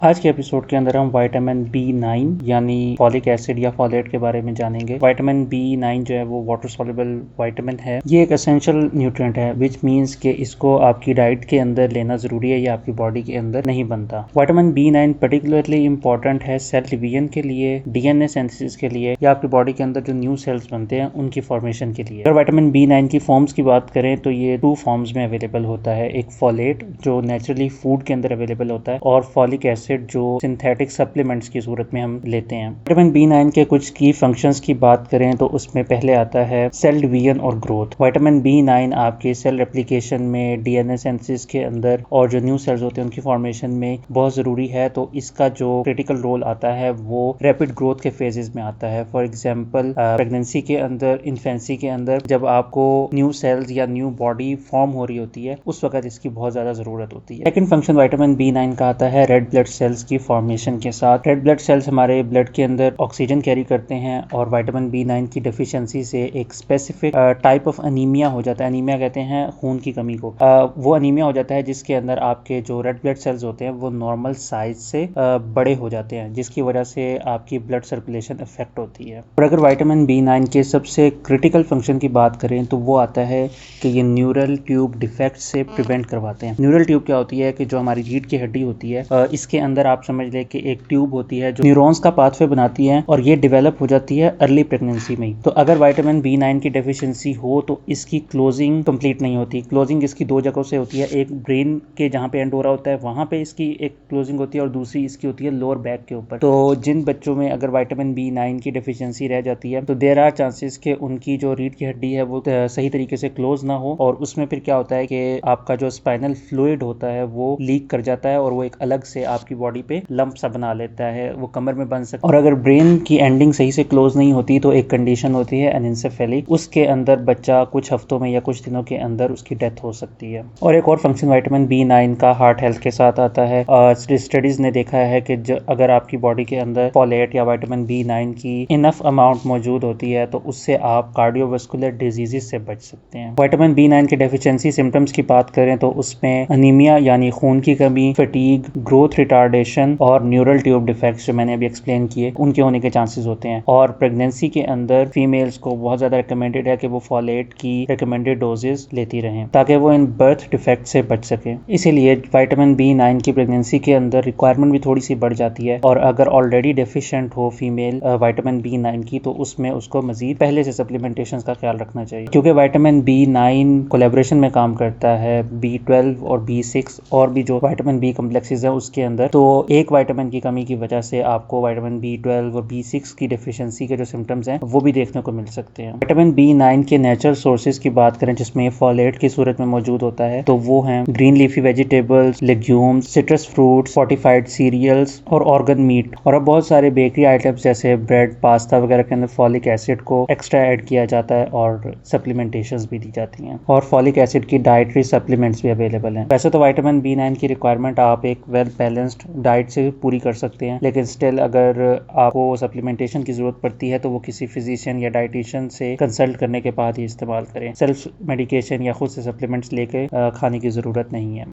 आज के एपिसोड के अंदर हम विटामिन B9 यानी फॉलिक एसिड या फॉलेट के बारे में जानेंगे। विटामिन B9 जो है वो वाटर सॉल्युबल विटामिन है। ये एक एसेंशियल न्यूट्रिएंट है विच मींस कि इसको आपकी डाइट के अंदर लेना जरूरी है, ये आपकी बॉडी के अंदर नहीं बनता। विटामिन B9 पर्टिकुलरली इंपॉर्टेंट है सेल डिवीजन के लिए, DNA सिंथेसिस के लिए या आपकी बॉडी के अंदर जो न्यू सेल्स बनते हैं उनकी फॉर्मेशन के लिए। अगर विटामिन B9 की फॉर्म्स की बात करें तो ये 2 फॉर्म्स में अवेलेबल होता है, एक फॉलेट जो नेचुरली फूड के अंदर अवेलेबल होता है और फॉलिक एसिड जो सिंथेटिक सप्लीमेंट्स की सूरत में हम लेते हैं। विटामिन B9 के कुछ की फंक्शंस की बात करें तो उसमें पहले आता है सेल डिवीजन और ग्रोथ। विटामिन B9 आपके सेल रेप्लिकेशन में, DNA सिंथेसिस के अंदर और जो न्यू सेल्स होते हैं उनकी फॉर्मेशन में बहुत जरूरी है। तो इसका जो क्रिटिकल रोल आता है वो रैपिड ग्रोथ के फेजेस में आता है। फॉर एग्जांपल प्रेगनेंसी के अंदर, इन्फेंसी के अंदर जब आपको न्यू सेल्स या न्यू बॉडी फॉर्म हो रही होती है उस वक्त इसकी बहुत ज्यादा जरूरत होती है। सेकंड फंक्शन विटामिन B9 का आता है रेड ब्लड सेल्स की फॉर्मेशन के साथ। रेड ब्लड सेल्स हमारे ब्लड के अंदर ऑक्सीजन कैरी करते हैं और विटामिन B9 की डेफिशिएंसी से एक स्पेसिफिक टाइप ऑफ अनीमिया हो जाता है। अनीमिया कहते हैं खून की कमी को। वो अनीमिया हो जाता है जिसके अंदर आपके जो रेड ब्लड सेल्स होते हैं वो नॉर्मल साइज से बड़े हो जाते हैं, जिसकी वजह से आपकी ब्लड सर्कुलेशन इफेक्ट होती है। और अगर विटामिन B9 के सबसे क्रिटिकल फंक्शन की बात करें तो वो आता है कि ये न्यूरल ट्यूब डिफेक्ट से प्रिवेंट करवाते हैं। न्यूरल ट्यूब क्या होती है कि जो हमारी रीढ़ की हड्डी होती है इसके अंदर आप समझ ले कि एक ट्यूब होती है जो न्यूरॉन्स का पाथवे बनाती है और ये डेवलप हो जाती है अर्ली प्रेगनेंसी में ही। तो अगर विटामिन B9 की डेफिशिएंसी हो तो इसकी क्लोजिंग कंप्लीट नहीं होती। क्लोजिंग इसकी 2 जगहों से होती है, एक ब्रेन के जहाँ पे एंड हो रहा होता है वहां पे इसकी एक क्लोजिंग होती है और दूसरी इसकी होती है लोअर बैक के ऊपर। तो जिन बच्चों में अगर विटामिन B9 की डेफिशिएंसी रह जाती है तो देयर आर चांसेस कि उनकी जो रीढ़ की हड्डी है वो सही तरीके से क्लोज ना हो और उसमें फिर क्या होता है कि आपका जो स्पाइनल फ्लूइड होता है वो लीक कर जाता है और वो एक अलग से आपकी बॉडी पे लंप सा बना लेता है, वो कमर में बन सकता है। और अगर ब्रेन की एंडिंग सही से क्लोज नहीं होती तो एक कंडीशन होती है एनेंसेफेलिक, उसके अंदर बच्चा कुछ हफ्तों में या कुछ दिनों के अंदर उसकी डेथ हो सकती है। और एक और फंक्शन विटामिन B9 का हार्ट हेल्थ के साथ आता है। स्टडीज ने देखा है कि अगर आपकी बॉडी के अंदर फॉलेट या विटामिन B9 की इनफ अमाउंट मौजूद होती है तो उससे आप कार्डियोवास्कुलर डिजीजेस से बच सकते हैं। विटामिन B9 की डेफिशिएंसी सिम्टम्स की बात करें तो उसमें अनीमिया यानी खून की कमी, फटीग, ग्रोथ रिटार्डेशन और न्यूरल ट्यूब डिफेक्ट्स जो मैंने अभी एक्सप्लेन किए उनके होने के चांसेस होते हैं। और प्रेगनेंसी के अंदर फीमेल्स को बहुत ज्यादा रिकमेंडेड है कि वो फॉलेट की रिकमेंडेड डोजेस लेती रहें ताकि वो इन बर्थ डिफेक्ट से बच सके। इसीलिए विटामिन B9 की प्रेगनेंसी के अंदर रिक्वायरमेंट भी थोड़ी सी बढ़ जाती है और अगर ऑलरेडी डेफिशिएंट हो फीमेल विटामिन B9 की तो उसमें उसको मजीद पहले से सप्लीमेंटेशन का ख्याल रखना चाहिए, क्योंकि विटामिन B9 कोलैबोरेशन में काम करता है B12 और B6 और भी जो विटामिन B कॉम्प्लेक्सेस है उसके अंदर। तो एक विटामिन की कमी की वजह से आपको विटामिन B12 और B6 की डेफिशिएंसी के जो सिम्टम्स हैं वो भी देखने को मिल सकते हैं। विटामिन B9 के नेचुरल सोर्सेज की बात करें जिसमें फॉलेट की सूरत में मौजूद होता है तो वो हैं green leafy vegetables, legumes, citrus fruits, fortified cereals और ऑर्गन मीट। और अब बहुत सारे बेकरी आइटम्स जैसे ब्रेड, पास्ता वगैरह के अंदर फॉलिक एसिड को एक्स्ट्रा ऐड किया जाता है और सप्लीमेंटेशंस भी दी जाती हैं और फॉलिक एसिड की डाइटरी सप्लीमेंट्स भी अवेलेबल हैं। वैसे तो विटामिन B9 की रिक्वायरमेंट आप एक वेल बैलेंस्ड डाइट से पूरी कर सकते हैं, लेकिन स्टिल अगर आपको सप्लीमेंटेशन की जरूरत पड़ती है तो वो किसी फिजिशियन या डाइटिशियन से कंसल्ट करने के बाद ही इस्तेमाल करें। सेल्फ मेडिकेशन या खुद से सप्लीमेंट्स लेके खाने की जरूरत नहीं है।